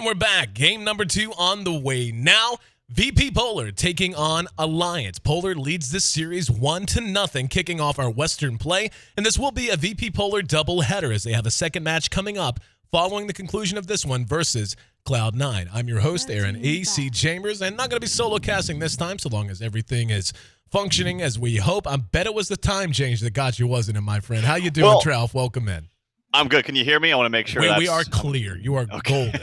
And we're back. Game number 2 on the way now. VP Polar taking on Alliance. Polar leads this series 1-0, kicking off our Western play. And this will be a VP Polar doubleheader as they have a second match coming up following the conclusion of this one versus Cloud9. I'm your host, Aaron A.C. Chambers, and not going to be solo casting this time so long as everything is functioning as we hope. I bet it was the time change that got you, wasn't it, my friend? How you doing, Tralf? Welcome in. I'm good. Can you hear me? I want to make sure we are clear. You are golden.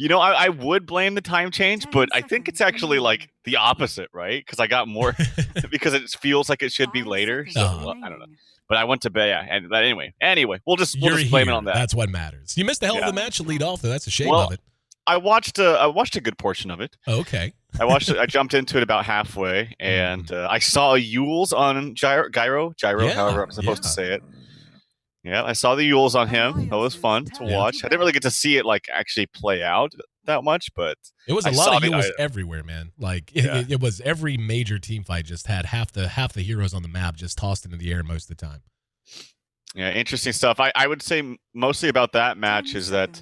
You know, I would blame the time change, but I think it's actually like the opposite, right? Because I got more because it feels like it should be later. So well, I don't know. But I went to bed, but anyway, we'll just blame it on that. That's what matters. You missed a hell of a match to lead off, though. That's a shame of it. I watched a good portion of it. Okay. I jumped into it about halfway, and I saw Yules on Gyro, however I'm supposed to say it. Yeah, I saw the Yules on him. That was fun to watch. I didn't really get to see it like actually play out that much, but it was a lot of Yules everywhere, man. Like it was every major team fight just had half the heroes on the map just tossed into the air most of the time. Yeah, interesting stuff. I would say mostly about that match is that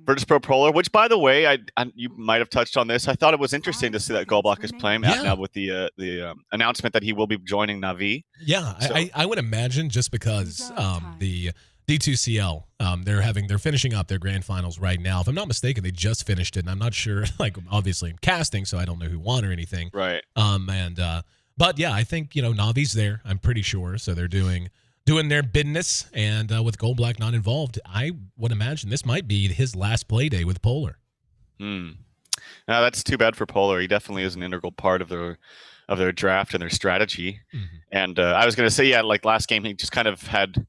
Virtus.Pro Polar, which, by the way, you might have touched on this. I thought it was interesting to see that Golblock is playing now with the announcement that he will be joining Na'Vi. Yeah, so, I would imagine just because the D2CL, they're finishing up their grand finals right now. If I'm not mistaken, they just finished it, and I'm not sure. Like, obviously, I'm casting, so I don't know who won or anything. Right. But yeah, I think Na'Vi's there. I'm pretty sure. So they're doing their business, and with Golblock not involved, I would imagine this might be his last play day with Polar. No, that's too bad for Polar. He definitely is an integral part of their draft and their strategy. And I was going to say, like last game, he just kind of had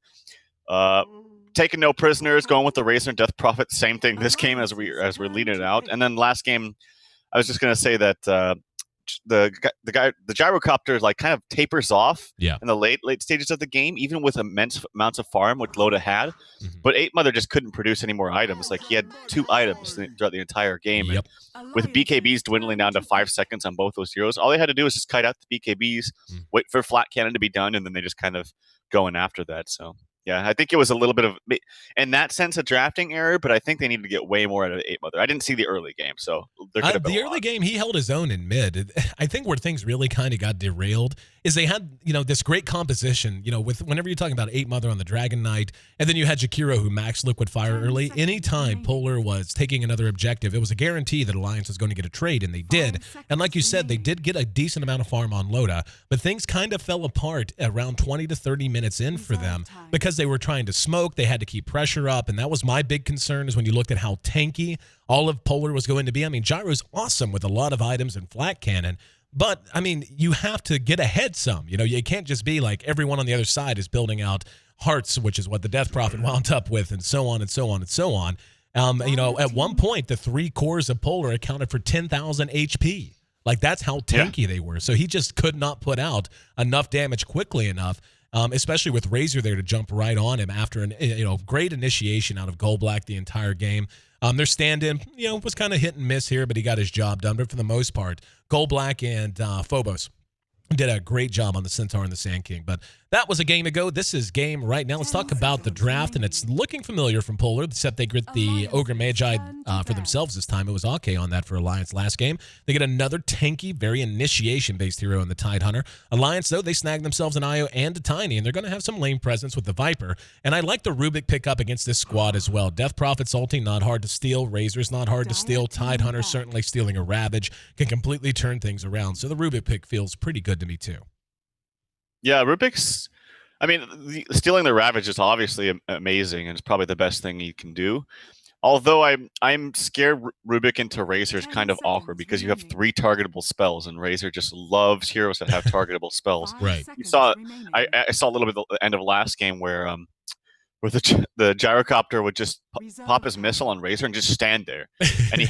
taken no prisoners, going with the Razor and Death Prophet. Same thing this game as we're leading it out. And then last game, I was just going to say that the gyrocopter like kind of tapers off in the late stages of the game, even with immense amounts of farm, which Loda had. But 8 Mother just couldn't produce any more items. Like he had 2 items throughout the entire game. Yep. And with BKBs dwindling down to 5 seconds on both those heroes, all they had to do was just kite out the BKBs, wait for flat cannon to be done, and then they just kind of go in after that. So yeah, I think it was a little bit of, in that sense, a drafting error, but I think they needed to get way more out of 8 Mother. I didn't see the early game, so there could have been the early game, he held his own in mid. I think where things really kind of got derailed is they had, this great composition, with whenever you're talking about 8 Mother on the Dragon Knight, and then you had Jakiro who maxed Liquid Fire early. Anytime Polar was taking another objective, it was a guarantee that Alliance was going to get a trade, and they did. And like you said, they did get a decent amount of farm on Loda, but things kind of fell apart around 20 to 30 minutes in for them because they were trying to smoke. They had to keep pressure up, and that was my big concern is when you looked at how tanky all of Polar was going to be. I mean, Gyro's awesome with a lot of items and flat cannon, but, I mean, you have to get ahead some. You can't just be like everyone on the other side is building out hearts, which is what the Death Prophet wound up with, and so on and so on and so on. At one point, the 3 cores of Polar accounted for 10,000 HP. Like, that's how tanky they were. So he just could not put out enough damage quickly enough, especially with Razor there to jump right on him after an great initiation out of Golblock the entire game. Their stand-in, was kind of hit and miss here, but he got his job done. But for the most part, Golblock and Phobos did a great job on the Centaur and the Sand King. But that was a game ago. This is game right now. Let's talk about the draft, and it's looking familiar from Polar, except they get the Ogre Magi for themselves this time. It was Ake on that for Alliance last game. They get another tanky, very initiation-based hero in the Tidehunter. Alliance, though, they snag themselves an Io and a Tiny, and they're going to have some lane presence with the Viper. And I like the Rubik pickup against this squad as well. Death Prophet's ulti, not hard to steal. Razor's not hard to steal. Tidehunter certainly stealing a Ravage, can completely turn things around. So the Rubik pick feels pretty good to me, too. Yeah, Rubik's, stealing the Ravage is obviously amazing, and it's probably the best thing you can do. Although I'm scared Rubik into Razor is kind of awkward because you have 3 targetable spells, and Razor just loves heroes that have targetable spells. Right. You saw, I saw a little bit at the end of last game where the gyrocopter would just pop his missile on Razor and just stand there, and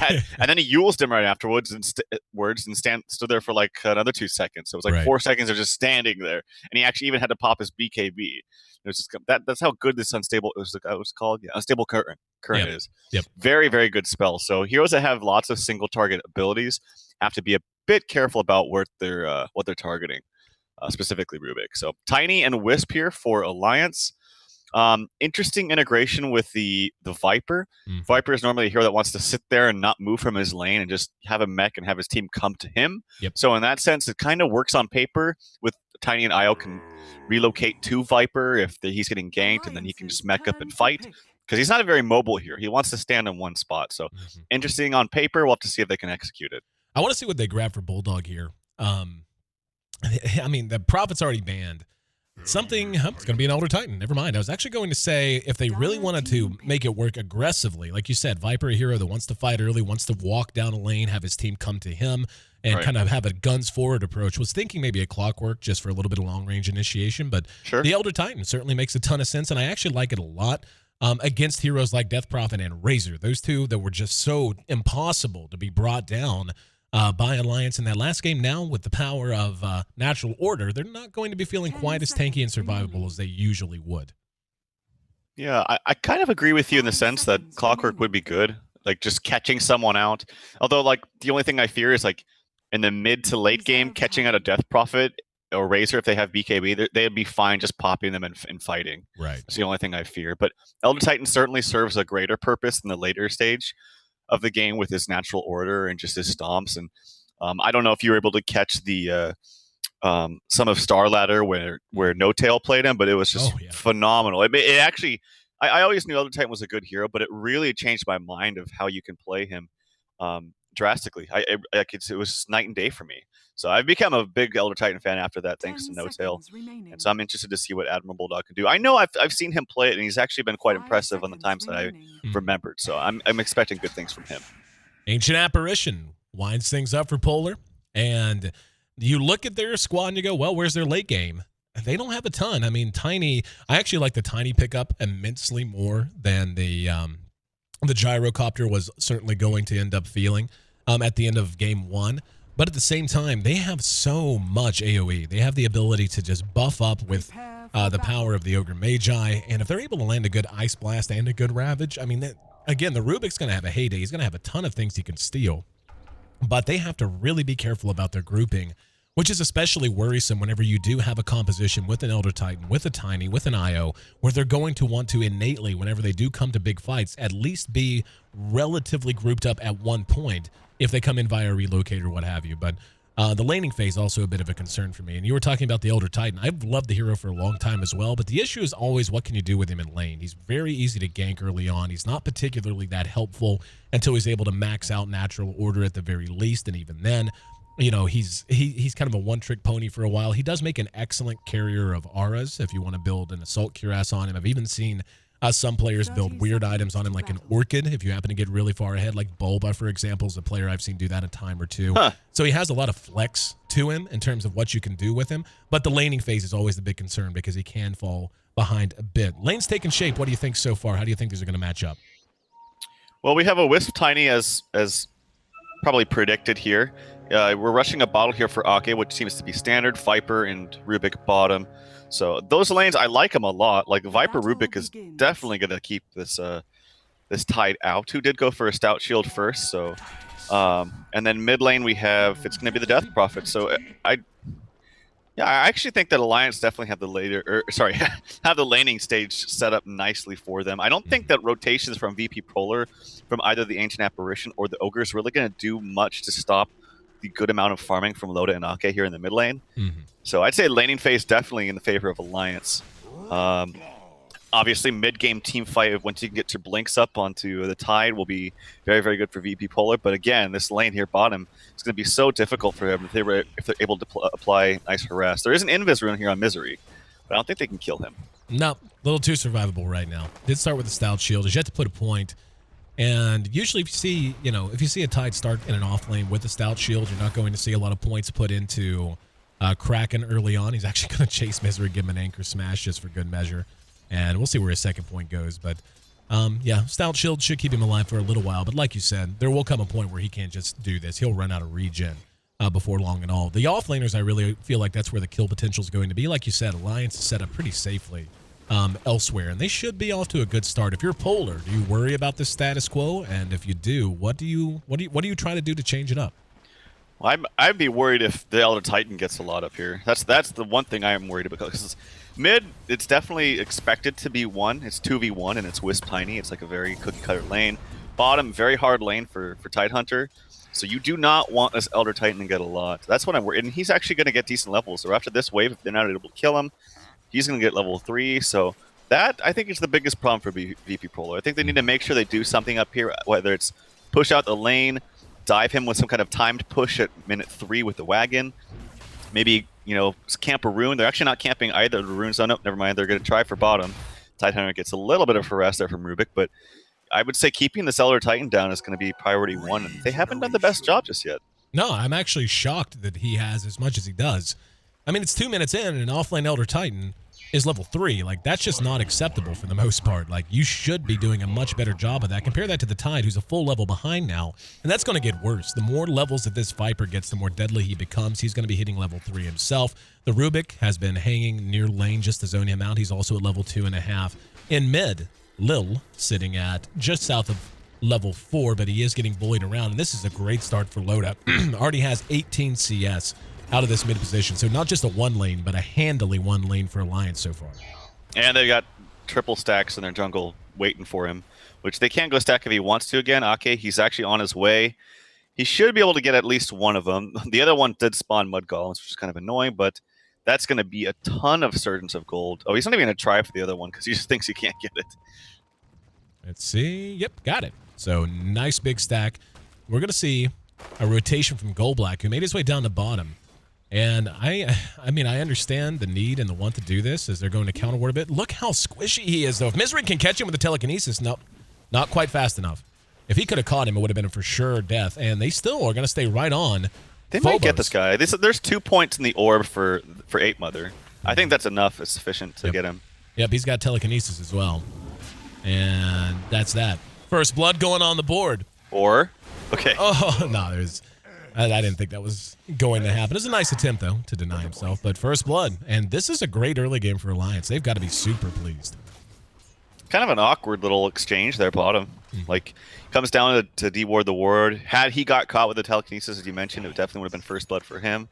then he Yulesed him right afterwards and stood there for like another 2 seconds. So it was like 4 seconds of just standing there, and he actually even had to pop his BKB. It was just that's how good this unstable unstable current is. Yep. Very, very good spell. So heroes that have lots of single target abilities have to be a bit careful about what they're targeting, specifically Rubik. So Tiny and Wisp here for Alliance. Interesting integration with the Viper. Mhm. Viper is normally a hero that wants to sit there and not move from his lane and just have a mech and have his team come to him. Yep. So in that sense, it kind of works on paper. With Tiny and Io can relocate to Viper if he's getting ganked, and then he can just mech up and fight. Because he's not a very mobile here. He wants to stand in one spot. So interesting on paper. We'll have to see if they can execute it. I want to see what they grab for Bulldog here. I mean, the Prophet's already banned. Something, it's going to be an Elder Titan. Never mind. I was actually going to say if they really wanted to make it work aggressively, like you said, Viper, a hero that wants to fight early, wants to walk down a lane, have his team come to him, and kind of have a guns forward approach. Was thinking maybe a Clockwork just for a little bit of long range initiation, but the Elder Titan certainly makes a ton of sense, and I actually like it a lot against heroes like Death Prophet and Razor, those two that were just so impossible to be brought down by Alliance in that last game. Now, with the power of Natural Order, they're not going to be feeling quite as tanky and survivable as they usually would. Yeah, I kind of agree with you in the sense that Clockwork would be good, like just catching someone out. Although, like, the only thing I fear is, like, in the mid to late game, catching out a Death Prophet or Razor, if they have BKB, they'd be fine just popping them and fighting. Right. That's the only thing I fear. But Elder Titan certainly serves a greater purpose in the later stage of the game with his Natural Order and just his stomps. And I don't know if you were able to catch the some of Star Ladder where No Tail played him, but it was just phenomenal. It actually, I always knew Elder Titan was a good hero, but it really changed my mind of how you can play him drastically. It was night and day for me. So I've become a big Elder Titan fan after that, thanks to No Tail. And so I'm interested to see what Admiral Bulldog can do. I know I've seen him play it, and he's actually been quite impressive on the times that I remembered. So I'm expecting good things from him. Ancient Apparition winds things up for Polar, and you look at their squad and you go, well, where's their late game? They don't have a ton. I mean, Tiny, I actually like the Tiny pickup immensely more than the Gyrocopter was certainly going to end up feeling at the end of game one. But at the same time, they have so much AoE. They have the ability to just buff up with the power of the Ogre Magi. And if they're able to land a good Ice Blast and a good Ravage, I mean, again, the Rubik's going to have a heyday. He's going to have a ton of things he can steal. But they have to really be careful about their grouping, which is especially worrisome whenever you do have a composition with an Elder Titan, with a Tiny, with an IO, where they're going to want to innately, whenever they do come to big fights, at least be relatively grouped up at one point if they come in via relocate or what have you. But the laning phase also a bit of a concern for me. And you were talking about the Elder Titan. I've loved the hero for a long time as well, but the issue is always what can you do with him in lane? He's very easy to gank early on. He's not particularly that helpful until he's able to max out Natural Order at the very least, and even then, you know, he's kind of a one-trick pony for a while. He does make an excellent carrier of auras if you want to build an Assault Cuirass on him. I've even seen some players build weird items on him, like an Orchid, if you happen to get really far ahead, like Bulba, for example, is a player I've seen do that a time or two. So he has a lot of flex to him in terms of what you can do with him, but the laning phase is always the big concern because he can fall behind a bit. Lane's taking shape. What do you think so far? How do you think these are going to match up? Well, we have a Wisp Tiny as probably predicted here. We're rushing a bottle here for Ake, which seems to be standard. Viper and Rubik bottom. So those lanes, I like them a lot. Like Viper Rubik is definitely going to keep this this tide out. Who did go for a Stout Shield first? So, and then mid lane we have, it's going to be the Death Prophet. So I actually think that Alliance definitely have have the laning stage set up nicely for them. I don't think that rotations from VP Polar, from either the Ancient Apparition or the Ogre is really going to do much to stop the good amount of farming from Loda and Ake here in the mid lane. So I'd say laning phase definitely in the favor of Alliance. Obviously, mid-game team fight, once you can get your blinks up onto the Tide, will be very, very good for VP Polar. But again, this lane here, bottom, is going to be so difficult for them if they're able to apply nice harass. There is an Invis rune here on Misery, but I don't think they can kill him. No, a little too survivable right now. Did start with the Stout Shield. He's yet to put a point. And usually if you see a Tide start in an off lane with a Stout Shield, you're not going to see a lot of points put into Kraken early on. He's actually going to chase Misery, give him an Anchor Smash just for good measure. And we'll see where his second point goes. But, yeah, Stout Shield should keep him alive for a little while. But like you said, there will come a point where he can't just do this. He'll run out of regen before long at all. The offlaners, I really feel like that's where the kill potential is going to be. Like you said, Alliance is set up pretty safely elsewhere. And they should be off to a good start. If you're Polar, do you worry about the status quo? And if you do, what do you try to do to change it up? Well, I'd be worried if the Elder Titan gets a lot up here. That's the one thing I am worried about, because Mid, it's definitely expected to be 1. It's 2v1 and it's Wisp Tiny. It's like a very cookie cutter lane. Bottom, very hard lane for Tidehunter. So you do not want this Elder Titan to get a lot. That's what I'm worried. And he's actually going to get decent levels. So after this wave, if they're not able to kill him, he's going to get level 3. So that, I think, is the biggest problem for VP Prolo. I think they need to make sure they do something up here, whether it's push out the lane, dive him with some kind of timed push at minute 3 with the wagon. Maybe, you know, camp a rune. They're actually not camping either. The runes on. Oh, never mind. They're going to try for bottom. Tidehunter gets a little bit of harass there from Rubik, but I would say keeping the Elder Titan down is going to be priority 1, and they haven't done the best job just yet. No, I'm actually shocked that he has as much as he does. I mean, it's 2 minutes in, and an offlane Elder Titan is level 3. Like, that's just not acceptable for the most part. Like, you should be doing a much better job of that. Compare that to the Tide, who's a full level behind now, and that's going to get worse. The more levels that this Viper gets, the more deadly he becomes. He's going to be hitting level 3 himself. The Rubik has been hanging near lane just to zone him out. He's also at level 2.5. In mid, Lil sitting at just south of level 4, but he is getting bullied around, and this is a great start for Loda. Already has 18 CS out of this mid position, so not just a 1 lane, but a handily 1 lane for Alliance so far. And they got triple stacks in their jungle waiting for him, which they can go stack if he wants to again. Ake, he's actually on his way. He should be able to get at least one of them. The other one did spawn Mud Golems, which is kind of annoying, but that's going to be a ton of Surgeons of Gold. Oh, he's not even going to try for the other one because he just thinks he can't get it. Let's see. Yep, got it. So nice big stack. We're going to see a rotation from Goldblack, who made his way down to bottom. And I mean, I understand the need and the want to do this as they're going to counter ward a bit. Look how squishy he is, though. If Misery can catch him with the telekinesis, nope, not quite fast enough. If he could have caught him, it would have been for sure death. And they still are going to stay right on. They might get this guy. There's 2 points in the orb for 8 Mother. I think that's enough. It's sufficient to get him. Yep, he's got telekinesis as well. And that's that. First blood going on the board. Or, okay. Oh, no, I didn't think that was going to happen. It was a nice attempt, though, to deny himself. But first blood. And this is a great early game for Alliance. They've got to be super pleased. Kind of an awkward little exchange there, bottom. Like, comes down to deward the ward. Had he got caught with the telekinesis, as you mentioned, it definitely would have been first blood for him.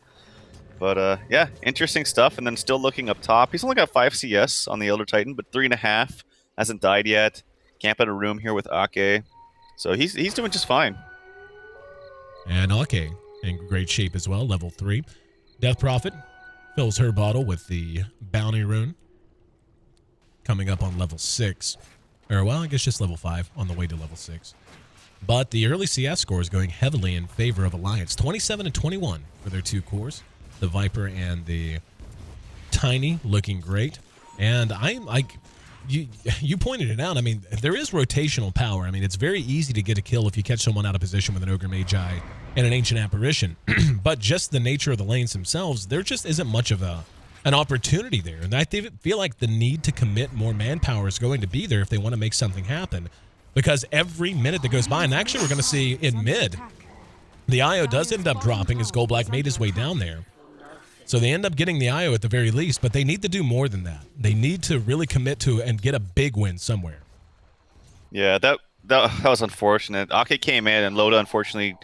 But, yeah, interesting stuff. And then still looking up top. He's only got 5 CS on the Elder Titan, but 3.5. Hasn't died yet. Camp in a room here with Ake. So he's doing just fine. And Ake in great shape as well, level 3. Death Prophet fills her bottle with the bounty rune. Coming up on level 6. Or, well, I guess just level 5 on the way to level 6. But the early CS score is going heavily in favor of Alliance. 27 and 21 for their 2 cores. The Viper and the Tiny looking great. And I'm like... You pointed it out. I mean, there is rotational power. I mean, it's very easy to get a kill if you catch someone out of position with an Ogre Magi and an Ancient Apparition. But just the nature of the lanes themselves, there just isn't much of an opportunity there. And I feel like the need to commit more manpower is going to be there if they want to make something happen. Because every minute that goes by, and actually we're going to see in mid, the IO does end up dropping as Goldblack made his way down there. So they end up getting the IO at the very least, but they need to do more than that. They need to really commit to and get a big win somewhere. Yeah, that was unfortunate. Ake came in, and Loda unfortunately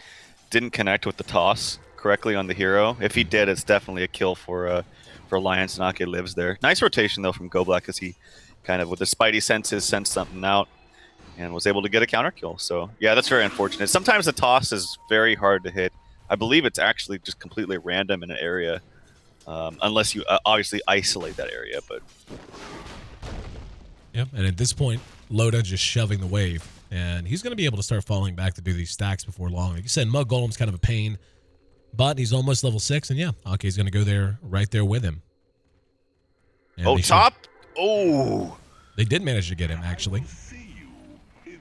didn't connect with the toss correctly on the hero. If he did, it's definitely a kill for Alliance, and Ake lives there. Nice rotation, though, from Goldblack as he kind of, with the spidey senses, sensed something out and was able to get a counter kill. So, yeah, that's very unfortunate. Sometimes the toss is very hard to hit. I believe it's actually just completely random in an area. Unless you obviously isolate that area, but... Yep, and at this point, Loda just shoving the wave, and he's going to be able to start falling back to do these stacks before long. Like you said, Mud Golem's kind of a pain, but he's almost level 6, and yeah, Ake's going to go there, right there with him. And oh, top? Oh! They did manage to get him, actually.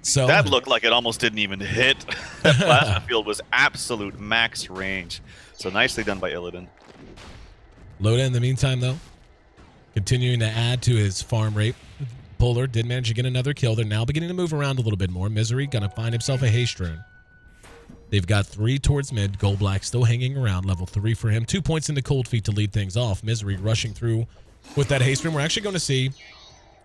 So that looked like it almost didn't even hit. That plasma field was absolute max range. So nicely done by Illidan. Loda, in the meantime, though, continuing to add to his farm rate. Polar did manage to get another kill. They're now beginning to move around a little bit more. Misery going to find himself a haste rune. They've got 3 towards mid. Goldblack still hanging around. Level 3 for him. 2 points into Cold Feet to lead things off. Misery rushing through with that haste rune. We're actually going to see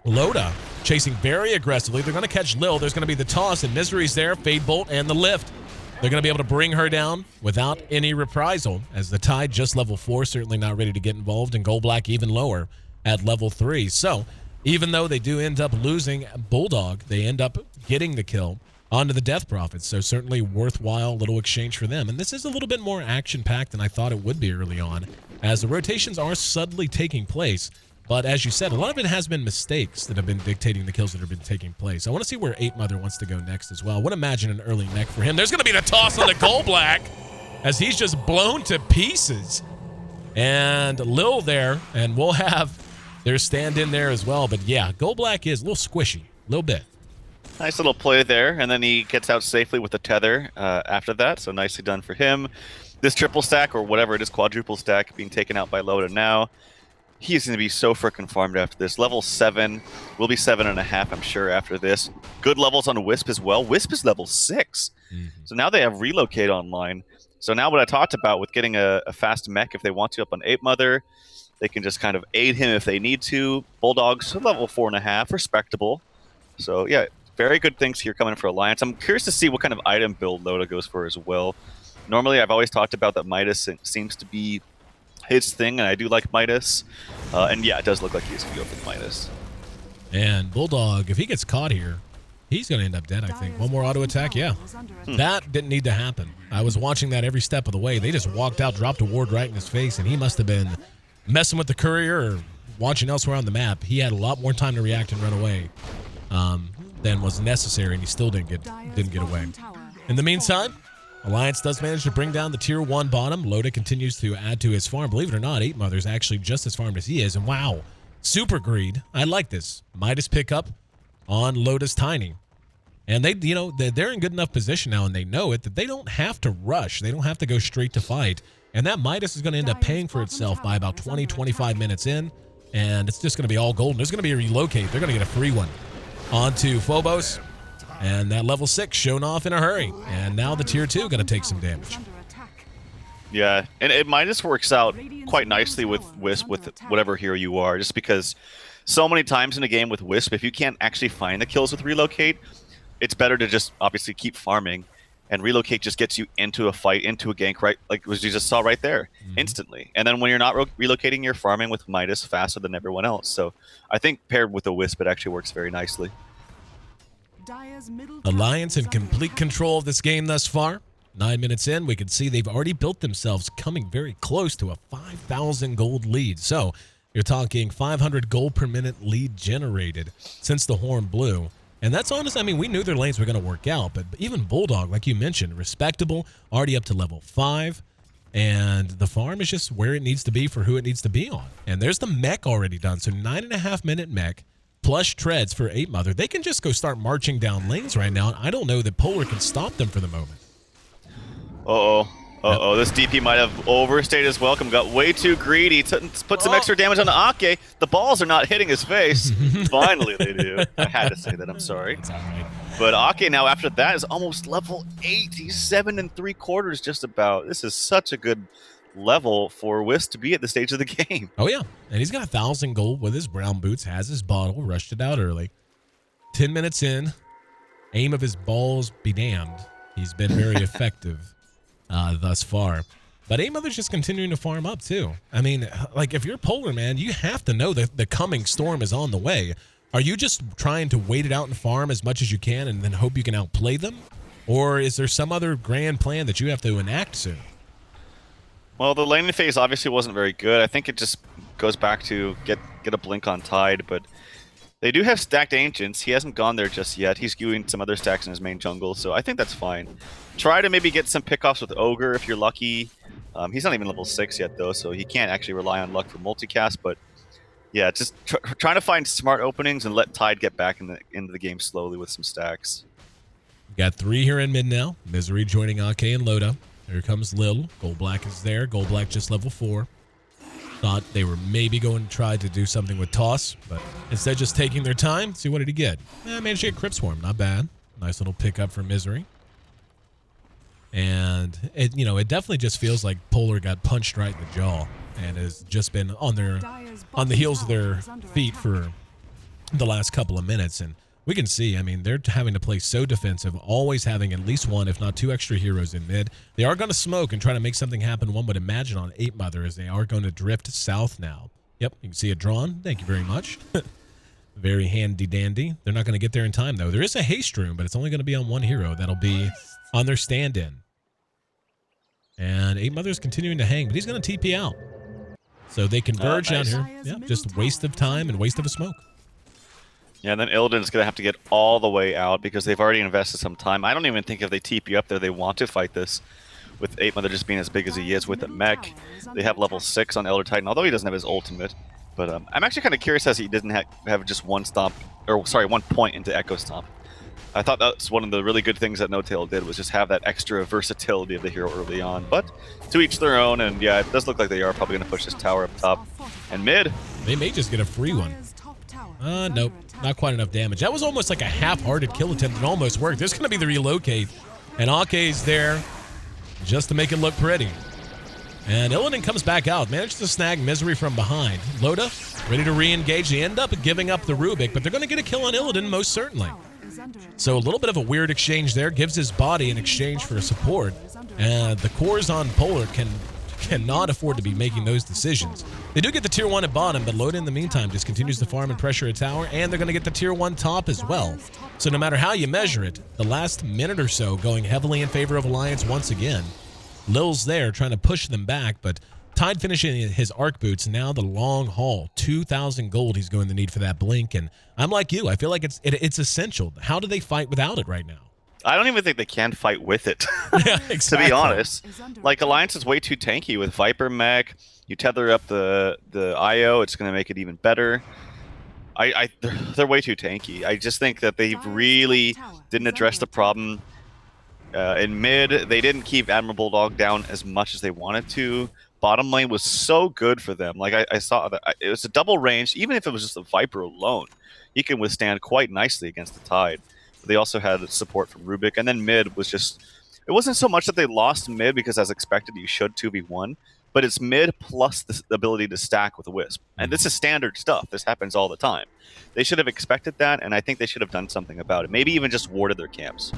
Loda chasing very aggressively. They're going to catch Lil. There's going to be the toss, and Misery's there. Fade Bolt and the lift. They're going to be able to bring her down without any reprisal, as the Tide just level 4, certainly not ready to get involved, and Goldblack even lower. at level 3. So even though they do end up losing Bulldog, they end up getting the kill onto the Death Prophets. So certainly worthwhile little exchange for them. And this is a little bit more action-packed than I thought it would be early on, as the rotations are subtly taking place. But as you said, a lot of it has been mistakes that have been dictating the kills that have been taking place. I want to see where 8 Mother wants to go next as well. I would imagine an early mech for him. There's going to be the toss on the Gold Black as he's just blown to pieces. And Lil there, and we'll have their stand-in there as well. But yeah, Gold Black is a little squishy, a little bit. Nice little play there, and then he gets out safely with the tether after that, so nicely done for him. This triple stack, or whatever it is, quadruple stack, being taken out by Loda now. He's going to be so frickin' farmed after this. Level 7, will be 7.5, I'm sure, after this. Good levels on Wisp as well. Wisp is level 6. So now they have Relocate online. So now what I talked about with getting a fast mech, if they want to, up on 8 Mother, they can just kind of aid him if they need to. Bulldogs, level 4.5, respectable. So yeah, very good things here coming for Alliance. I'm curious to see what kind of item build Loda goes for as well. Normally, I've always talked about that Midas seems to be his thing, and I do like Midas. And yeah, it does look like he's going to go for the Midas. And Bulldog, if he gets caught here, he's going to end up dead, I think. One more auto attack, yeah. That didn't need to happen. I was watching that every step of the way. They just walked out, dropped a ward right in his face, and he must have been messing with the courier or watching elsewhere on the map. He had a lot more time to react and run away than was necessary, and he still didn't get away. In the meantime, Alliance does manage to bring down the tier 1 bottom. Loda continues to add to his farm. Believe it or not, 8 Mother's actually just as farmed as he is. And wow, super greed. I like this. Midas pickup on Loda's Tiny. And they, you know, they're in good enough position now, and they know it, that they don't have to rush. They don't have to go straight to fight. And that Midas is going to end up paying for itself by about 20, 25 minutes in. And it's just going to be all golden. There's going to be a relocate. They're going to get a free one onto Phobos. And that level 6 shown off in a hurry. And now the tier 2 going to take some damage. Yeah, and it Midas works out quite nicely with Wisp, with whatever hero you are, just because so many times in a game with Wisp, if you can't actually find the kills with Relocate, it's better to just obviously keep farming, and Relocate just gets you into a fight, into a gank, right, like as you just saw right there, instantly. And then when you're not relocating, you're farming with Midas faster than everyone else. So I think paired with the Wisp, it actually works very nicely. Alliance in complete control of this game thus far. 9 minutes in, we can see they've already built themselves coming very close to a 5,000 gold lead. So you're talking 500 gold per minute lead generated since the horn blew. And that's honest. I mean, we knew their lanes were going to work out, but even Bulldog, like you mentioned, respectable, already up to level 5. And the farm is just where it needs to be for who it needs to be on. And there's the mech already done. So 9.5 minute mech. Plush treads for 8 Mother. They can just go start marching down lanes right now, and I don't know that Polar can stop them for the moment. This DP might have overstayed his welcome. Got way too greedy. Put some extra damage on the Ake. The balls are not hitting his face. Finally, they do. I had to say that. I'm sorry. It's all right. But Ake now after that is almost level 8. He's 7 3/4 just about. This is such a good level for Wisp to be at the stage of the game. Oh yeah, and he's got 1,000 gold with his brown boots, has his bottle, rushed it out early. 10 minutes in, aim of his balls be damned. He's been very effective thus far. But 8 Mother's just continuing to farm up too. I mean, like if you're Polar, man, you have to know that the coming storm is on the way. Are you just trying to wait it out and farm as much as you can and then hope you can outplay them? Or is there some other grand plan that you have to enact soon? Well, the laning phase obviously wasn't very good. I think it just goes back to get a blink on Tide, but they do have stacked Ancients. He hasn't gone there just yet. He's queuing some other stacks in his main jungle, so I think that's fine. Try to maybe get some pickoffs with Ogre if you're lucky. He's not even level 6 yet, though, so he can't actually rely on luck for multicast, but yeah, just trying to find smart openings and let Tide get back into the game slowly with some stacks. Got 3 here in mid now. Misery joining Ake and Loda. Here comes Lil. Gold Black is there. Gold Black just level 4. Thought they were maybe going to try to do something with Toss, but instead just taking their time. See, what did he get? Managed to get Crypt Swarm. Not bad. Nice little pickup for Misery. And, it definitely just feels like Polar got punched right in the jaw and has just been on the heels of their feet for the last couple of minutes. And we can see, I mean, they're having to play so defensive, always having at least 1, if not 2 extra heroes in mid. They are going to smoke and try to make something happen, one would imagine, on 8 Mother, as they are going to drift south now Yep, you can see it drawn. Thank you very much. Very handy dandy. They're not going to get there in time, though. There is a haste room, but it's only going to be on one hero. That'll be on their stand-in. And 8 Mother's continuing to hang, but he's going to TP out. So they converge down here. Yeah, just waste of time and waste of a smoke. Yeah, and then Illidan's going to have to get all the way out because they've already invested some time. I don't even think if they TP up there, they want to fight this. With 8 Mother just being as big as he is with the mech. They have level 6 on Elder Titan, although he doesn't have his ultimate. But I'm actually kind of curious as he didn't have just one stomp, or sorry, 1 point into Echo Stomp. I thought that's one of the really good things that No Tail did, was just have that extra versatility of the hero early on. But to each their own, and yeah, it does look like they are probably going to push this tower up top. And mid. They may just get a free one. Nope, not quite enough damage. That was almost like a half-hearted kill attempt. It almost worked. There's going to be the relocate. And Ake's there just to make it look pretty. And Illidan comes back out, managed to snag Misery from behind. Loda, ready to re-engage. They end up giving up the Rubik, but they're going to get a kill on Illidan most certainly. So a little bit of a weird exchange there. Gives his body in exchange for support. And the cores on Polar cannot afford to be making those decisions. They do get the tier 1 at bottom, but Loda in the meantime just continues to farm and pressure a tower, and they're going to get the tier 1 top as well. So no matter how you measure it, the last minute or so going heavily in favor of Alliance once again. Lil's there trying to push them back, but Tide finishing his arc boots. Now the long haul, 2,000 gold he's going to need for that blink. And I'm like you, I feel like it's essential. How do they fight without it right now? I don't even think they can fight with it. Yeah, exactly. To be honest, like Alliance is way too tanky with Viper mech. You tether up the IO, it's going to make it even better. They're way too tanky. I just think that they really didn't address the problem. In mid, they didn't keep Admiral Bulldog down as much as they wanted to. Bottom lane was so good for them. Like I saw that it was a double range. Even if it was just a Viper alone, he can withstand quite nicely against the Tide. But they also had support from Rubik, and then mid was just. It wasn't so much that they lost mid because, as expected, you should 2v1. But it's mid plus the ability to stack with a Wisp, and this is standard stuff. This happens all the time. They should have expected that, and I think they should have done something about it. Maybe even just warded their camps.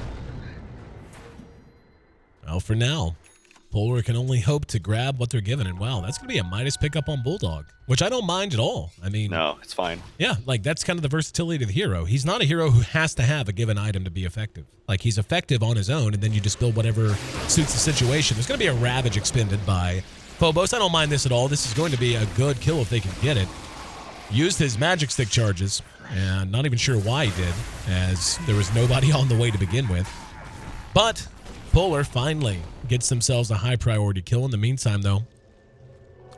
Well, for now, Polar can only hope to grab what they're given. And wow, that's going to be a Midas pickup on Bulldog, which I don't mind at all. I mean, no, it's fine. Yeah, like that's kind of the versatility of the hero. He's not a hero who has to have a given item to be effective. Like he's effective on his own, and then you just build whatever suits the situation. There's going to be a Ravage expended by Phobos. I don't mind this at all. This is going to be a good kill if they can get it. Used his magic stick charges, and not even sure why he did, as there was nobody on the way to begin with. But Polar finally gets themselves a high priority kill. In the meantime, though,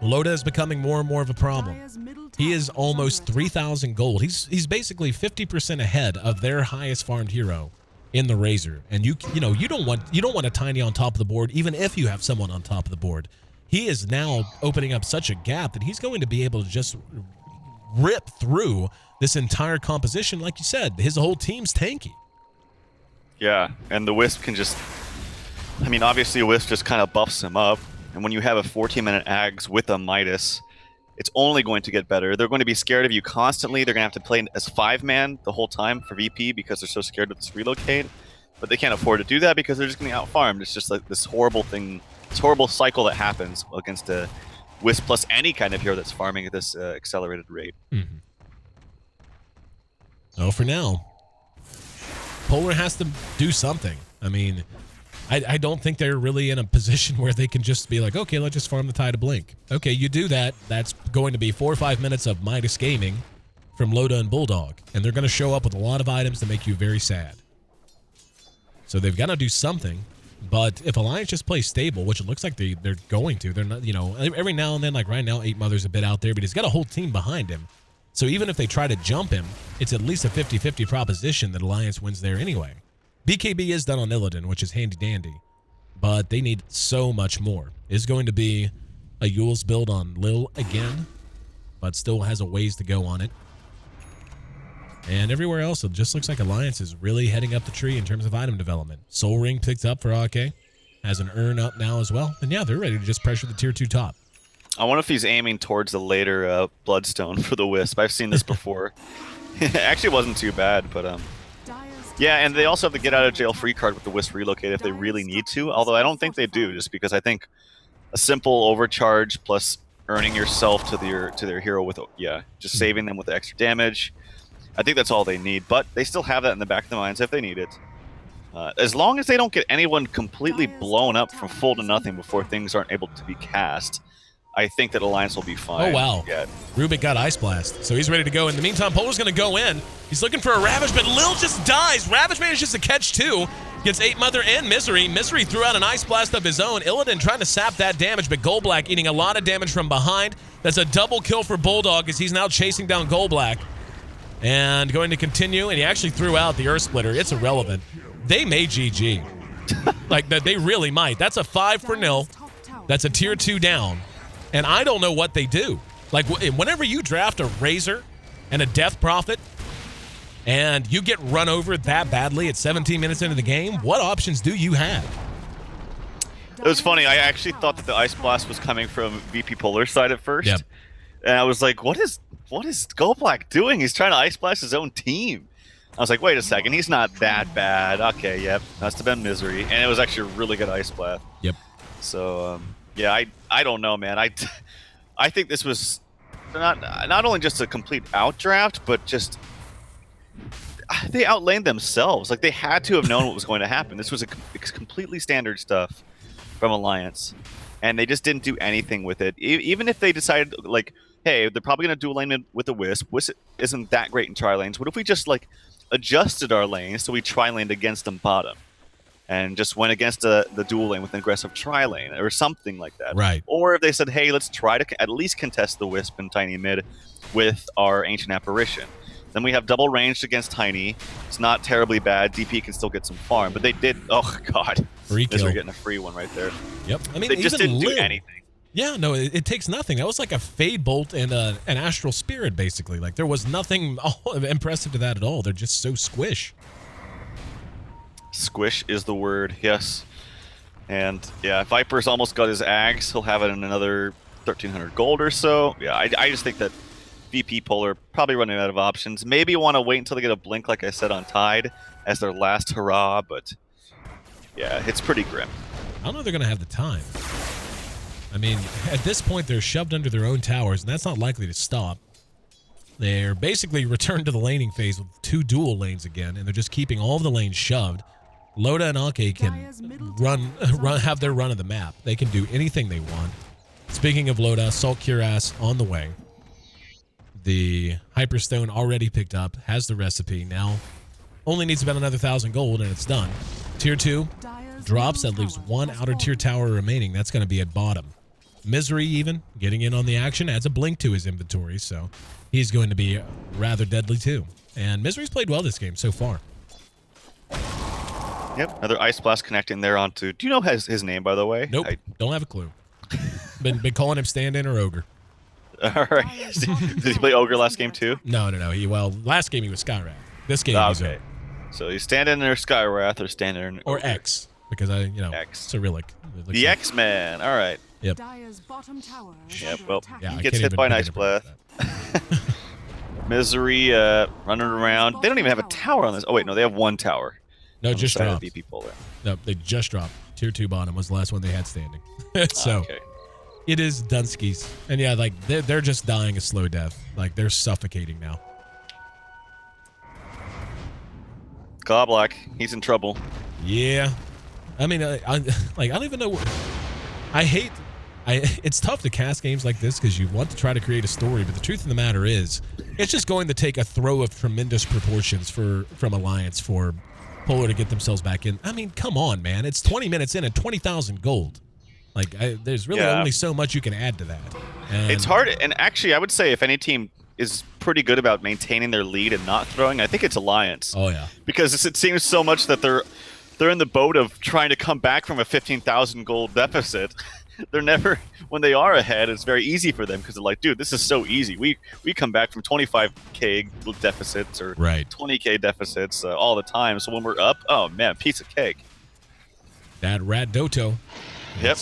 Loda is becoming more and more of a problem. He is almost 3,000 gold. He's basically 50% ahead of their highest farmed hero in the Razor. And you don't want a Tiny on top of the board, even if you have someone on top of the board. He is now opening up such a gap that he's going to be able to just rip through this entire composition. Like you said, his whole team's tanky. Yeah, and the Wisp can just. I mean, obviously, a Wisp just kind of buffs him up, and when you have a 14-minute Ags with a Midas, it's only going to get better. They're going to be scared of you constantly. They're going to have to play as 5-man the whole time for VP because they're so scared of this relocate, but they can't afford to do that because they're just getting out-farmed. It's just like this horrible thing, this horrible cycle that happens against a Wisp plus any kind of hero that's farming at this accelerated rate. Mm-hmm. Well, for now, Polar has to do something. I mean, I don't think they're really in a position where they can just be like, okay, let's just farm the Tide of Blink. Okay, you do that. That's going to be 4 or 5 minutes of Midas gaming from Loda and Bulldog. And they're going to show up with a lot of items to make you very sad. So they've got to do something. But if Alliance just plays stable, which it looks like they're going to, they're not, every now and then, like right now, 8 Mother's a bit out there, but he's got a whole team behind him. So even if they try to jump him, it's at least a 50-50 proposition that Alliance wins there anyway. BKB is done on Illidan, which is handy-dandy, but they need so much more. It's going to be a Yule's build on Lil again, but still has a ways to go on it. And everywhere else, it just looks like Alliance is really heading up the tree in terms of item development. Soul Ring picked up for Ake, has an urn up now as well, and yeah, they're ready to just pressure the tier 2 top. I wonder if he's aiming towards the later Bloodstone for the Wisp. I've seen this before. Actually, it wasn't too bad, but yeah, and they also have the get out of jail free card with the Wisp relocate if they really need to, although I don't think they do, just because I think a simple overcharge plus earning yourself to their hero with just saving them with the extra damage. I think that's all they need, but they still have that in the back of their minds if they need it. As long as they don't get anyone completely blown up from full to nothing before things aren't able to be cast, I think that Alliance will be fine. Oh, wow. Yeah. Rubik got Ice Blast, so he's ready to go. In the meantime, Polar's going to go in. He's looking for a Ravage, but Lil just dies. Ravage manages to catch 2. Gets 8 Mother and Misery. Misery threw out an Ice Blast of his own. Illidan trying to sap that damage, but Golblack eating a lot of damage from behind. That's a double kill for Bulldog as he's now chasing down Golblack. And going to continue, and he actually threw out the Earth Splitter. It's irrelevant. They may GG. Like, they really might. That's a 5 for nil. That's a tier 2 down. And I don't know what they do. Like, whenever you draft a Razor and a Death Prophet, and you get run over that badly at 17 minutes into the game, what options do you have? It was funny. I actually thought that the Ice Blast was coming from VP Polar's side at first. Yep. And I was like, what is Golblack doing? He's trying to Ice Blast his own team. I was like, wait a second, he's not that bad. Okay, yep, must have been Misery. And it was actually a really good Ice Blast. Yep. So, yeah, I don't know, man. I think this was not only just a complete outdraft, but just they outlaned themselves. Like, they had to have known what was going to happen. This was completely standard stuff from Alliance, and they just didn't do anything with it. Even if they decided, like, hey, they're probably going to dual lane with a Wisp. Wisp isn't that great in tri-lanes. What if we just, like, adjusted our lanes so we tri-laned against them bottom and just went against the dual lane with an aggressive tri-lane or something like that? Right. Or if they said, hey, let's try to at least contest the Wisp and Tiny mid with our Ancient Apparition. Then we have double ranged against Tiny. It's not terribly bad. DP can still get some farm, but they did. Oh god, free kill. They're getting a free one right there. Yep. I mean, they just didn't do anything. Yeah, no, it takes nothing. That was like a Fade Bolt and an Astral Spirit, basically. Like, there was nothing impressive to that at all. They're just so squish. Squish is the word, yes. And yeah, Viper's almost got his Ags. He'll have it in another 1,300 gold or so. Yeah, I just think that VP Polar probably running out of options. Maybe want to wait until they get a Blink, like I said, on Tide as their last hurrah, but yeah, it's pretty grim. I don't know if they're going to have the time. I mean, at this point, they're shoved under their own towers, and that's not likely to stop. They're basically returned to the laning phase with 2 dual lanes again, and they're just keeping all of the lanes shoved. Loda and Ake can have their run of the map. They can do anything they want. Speaking of Loda, Salt Cuirass on the way. The Hyperstone already picked up, has the recipe. Now, only needs about another 1,000 gold, and it's done. Tier 2 drops. That leaves 1 outer tier tower remaining. That's going to be at bottom. Misery even getting in on the action, adds a blink to his inventory, so he's going to be rather deadly too. And Misery's played well this game so far. Yep, another Ice Blast connecting there onto. Do you know his name, by the way? Nope, don't have a clue. been calling him stand-in or Ogre. All right. Did he play Ogre last game too? No. Last game he was Skywrath. This game he's okay. So he's stand-in or Skywrath or stand-in or X, because X. Cyrillic. The X-Man. All right. Yep. Yep. Well, yeah, he gets hit by an Ice Blast. Misery running around. They don't even have a tower on this. Oh wait, no, they have 1 tower. No, just dropped. VP Polar. No, they just dropped. Tier 2 bottom was the last one they had standing. So okay. It is Dunskies, and yeah, like they're just dying a slow death. Like, they're suffocating now. Golblack, he's in trouble. Yeah, I mean, I don't even know. It's tough to cast games like this because you want to try to create a story, but the truth of the matter is, it's just going to take a throw of tremendous proportions from Alliance for Polar to get themselves back in. I mean, come on, man! It's 20 minutes in and 20,000 gold. Like, there's really only so much you can add to that. And it's hard, and actually, I would say if any team is pretty good about maintaining their lead and not throwing, I think it's Alliance. Oh yeah, because it seems so much that they're in the boat of trying to come back from a 15,000 gold deficit. They're never, when they are ahead, it's very easy for them because they're like, dude, this is so easy. We come back from 25k deficits or 20k deficits all the time. So when we're up, oh man, piece of cake. That Rat Doto. Yep.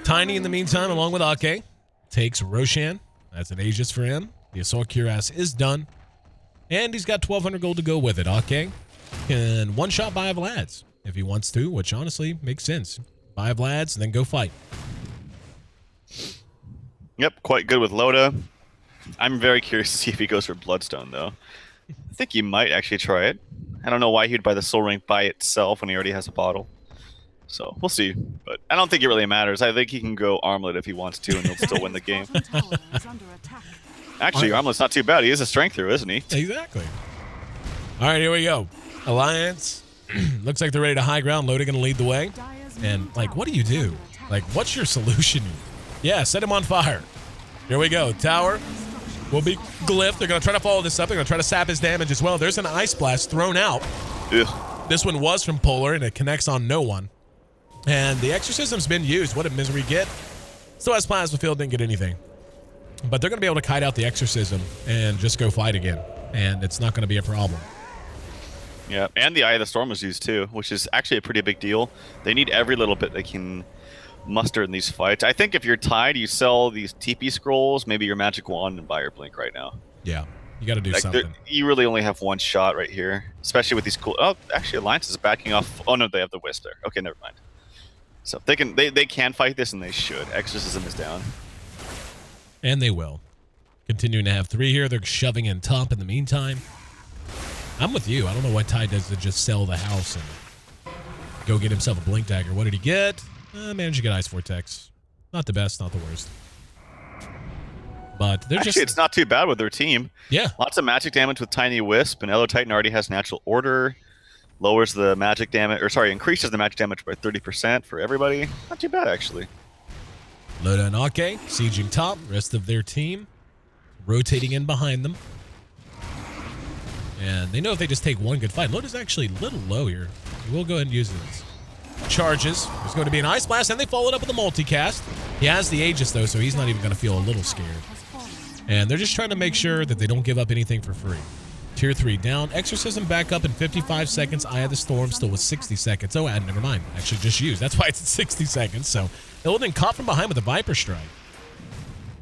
Tiny, in the meantime, along with Ake, takes Roshan. That's an Aegis for him. The Assault Cuirass is done. And he's got 1,200 gold to go with it. Ake can one-shot buy Vlads if he wants to, which honestly makes sense. Buy Vlads and then go fight. Yep, quite good with Loda. I'm very curious to see if he goes for Bloodstone, though. I think he might actually try it. I don't know why he'd buy the Soul Ring by itself when he already has a bottle. So we'll see. But I don't think it really matters. I think he can go Armlet if he wants to, and he'll still win the game. Actually, Armlet's not too bad. He is a strength through, isn't he? Exactly. All right, here we go. Alliance. Looks like they're ready to high ground. Loda going to lead the way. And, like, what do you do? Like, what's your solution? Yeah, set him on fire. Here we go. Tower will be glyphed. They're going to try to follow this up. They're going to try to sap his damage as well. There's an Ice Blast thrown out. Ugh. This one was from Polar, and it connects on no one. And the Exorcism's been used. What did Misery get? Still has Plasma Field, didn't get anything. But they're going to be able to kite out the Exorcism and just go fight again. And it's not going to be a problem. Yeah, and the Eye of the Storm was used too, which is actually a pretty big deal. They need every little bit they can muster in these fights. I think if you're tied, you sell these TP scrolls, maybe your Magic Wand, and buy your Blink right now. Yeah, you got to do something. You really only have one shot right here, especially with these cool... Oh, actually, Alliance is backing off. Oh, no, they have the Wisp there. Okay, never mind. So they can fight this, and they should. Exorcism is down. And they will. Continuing to have 3 here. They're shoving in top in the meantime. I'm with you. I don't know what Ty does to just sell the house and go get himself a Blink Dagger. What did he get? Managed to get Ice Vortex. Not the best, not the worst. But they're actually, it's not too bad with their team. Yeah. Lots of magic damage with Tiny Wisp, and Elo Titan already has Natural Order. Lowers the magic damage, or sorry, increases the magic damage by 30% for everybody. Not too bad, actually. Loda and Ake sieging top. Rest of their team rotating in behind them. And they know if they just take one good fight. Loda's actually a little low here. He will go ahead and use this. Charges. There's going to be an Ice Blast, and they follow it up with a multicast. He has the Aegis, though, so he's not even going to feel a little scared. And they're just trying to make sure that they don't give up anything for free. Tier 3 down. Exorcism back up in 55 seconds. Eye of the Storm still with 60 seconds. Oh, never mind. Actually, just used. That's why it's at 60 seconds. So, Illidan caught from behind with a Viper Strike.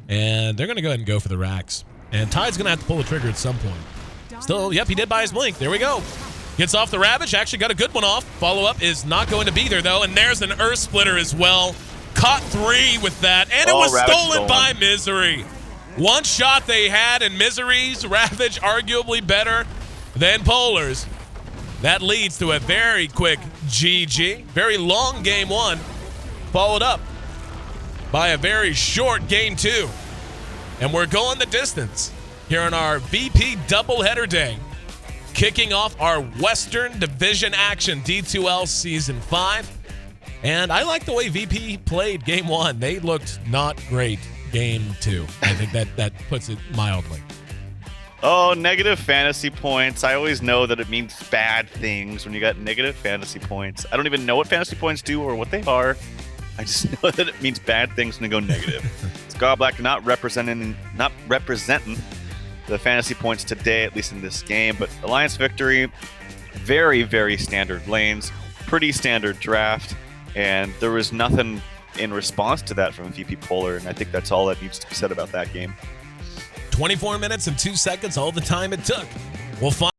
And they're going to go ahead and go for the racks. And Tyde's going to have to pull the trigger at some point. Still, yep, he did buy his Blink. There we go. Gets off the Ravage. Actually got a good one off. Follow-up is not going to be there, though. And there's an Earth Splitter as well. Caught 3 with that. And it was stolen by Misery. One shot they had, and Misery's Ravage arguably better than Polar's. That leads to a very quick GG. Very long game 1. Followed up by a very short game 2. And we're going the distance here on our VP doubleheader day, kicking off our Western Division action, D2L Season 5. And I like the way VP played Game 1. They looked not great Game 2. I think that puts it mildly. Oh, negative fantasy points. I always know that it means bad things when you got negative fantasy points. I don't even know what fantasy points do or what they are. I just know that it means bad things when they go negative. It's Godblack not representing the fantasy points today, at least in this game. But Alliance victory, very, very standard lanes, pretty standard draft, and there was nothing in response to that from VP Polar, and I think that's all that needs to be said about that game. 24 minutes and 2 seconds, all the time it took. We'll find